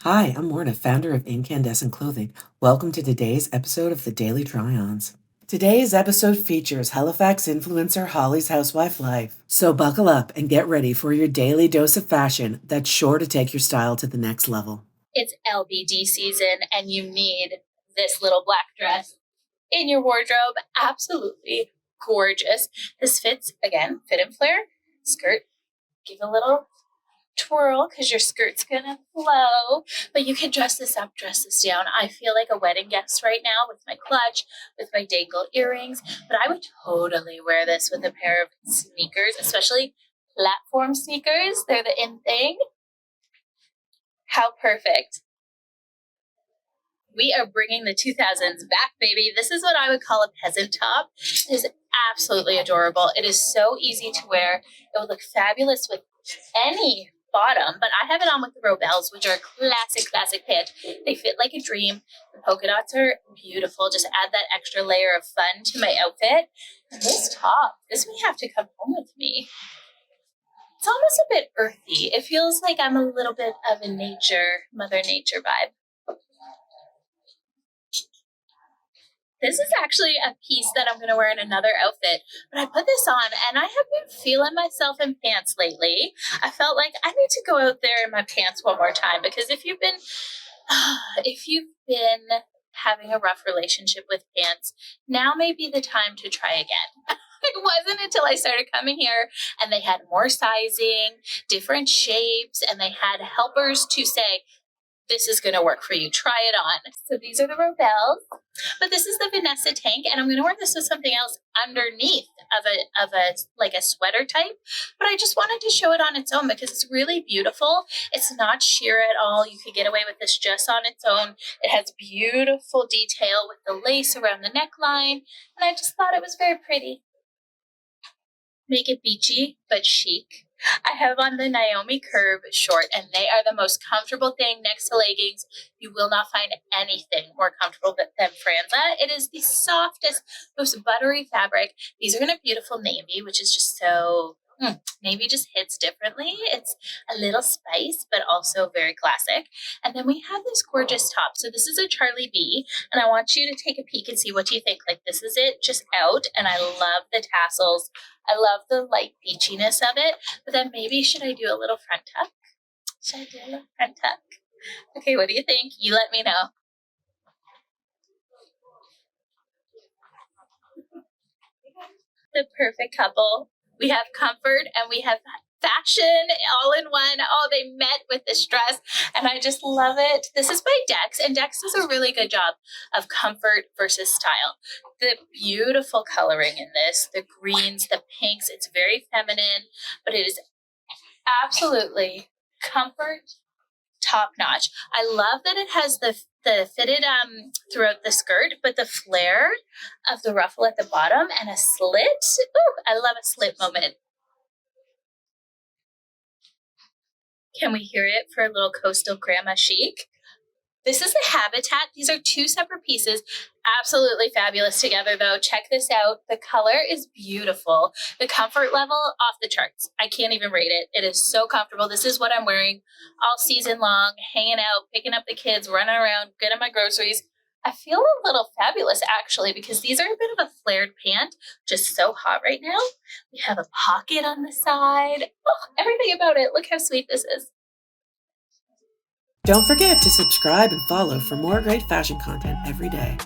Hi, I'm Morna, founder of Incandescent Clothing. Welcome to today's episode of the Daily Try-Ons. Today's episode features Halifax influencer Holly's housewife life. So buckle up and get ready for your daily dose of fashion that's sure to take your style to the next level. It's LBD season and you need this little black dress in your wardrobe. Absolutely gorgeous. This fits, again, fit and flare. Skirt, give a little twirl because your skirt's gonna flow, but you can dress this up, dress this down. I feel like a wedding guest right now with my clutch, with my dangle earrings, but I would totally wear this with a pair of sneakers, especially platform sneakers. They're the in thing. How perfect. We are bringing the 2000s back, baby. This is what I would call a peasant top. It is absolutely adorable. It is so easy to wear. It would look fabulous with any bottom, but I have it on with the Robels, which are a classic pant. They fit like a dream. The polka dots are beautiful. Just add that extra layer of fun to my outfit. And this top, this may have to come home with me. It's almost a bit earthy. It feels like I'm a little bit of a Mother Nature vibe. This is actually a piece that I'm going to wear in another outfit, but I put this on and I have been feeling myself in pants lately. I felt like I need to go out there in my pants one more time because if you've been having a rough relationship with pants, now may be the time to try again. It wasn't until I started coming here and they had more sizing, different shapes, and they had helpers to say, this is going to work for you. Try it on. So these are the Robels, but this is the Vanessa tank, and I'm going to wear this with something else underneath of a like a sweater type. But I just wanted to show it on its own because it's really beautiful. It's not sheer at all. You could get away with this just on its own. It has beautiful detail with the lace around the neckline, and I just thought it was very pretty. Make it beachy, but chic. I have on the Naomi Curve short, and they are the most comfortable thing next to leggings. You will not find anything more comfortable than Franza. It is the softest, most buttery fabric. These are in a beautiful navy, which is just so... navy just hits differently. It's a little spice, but also very classic. And then we have this gorgeous top. So this is a Charlie B, and I want you to take a peek and see what you think. Like, this is it just out, and I love the tassels. I love the light beachiness of it, but then maybe should I do a little front tuck? Should I do a little front tuck? Okay, what do you think? You let me know. The perfect couple. We have comfort and we have fashion all in one. Oh, they met with this dress and I just love it. This is by Dex, and Dex does a really good job of comfort versus style. The beautiful coloring in this, the greens, the pinks, it's very feminine, but it is absolutely comfort top notch. I love that it has the fitted throughout the skirt, but the flare of the ruffle at the bottom and a slit. Ooh, I love a slit moment. Can we hear it for a little coastal grandma chic? This is the Habitat. These are two separate pieces. Absolutely fabulous together, though. Check this out. The color is beautiful. The comfort level, off the charts. I can't even rate it. It is so comfortable. This is what I'm wearing all season long, hanging out, picking up the kids, running around, getting my groceries. I feel a little fabulous, actually, because these are a bit of a flared pant, just so hot right now. We have a pocket on the side. Oh, everything about it. Look how sweet this is. Don't forget to subscribe and follow for more great fashion content every day.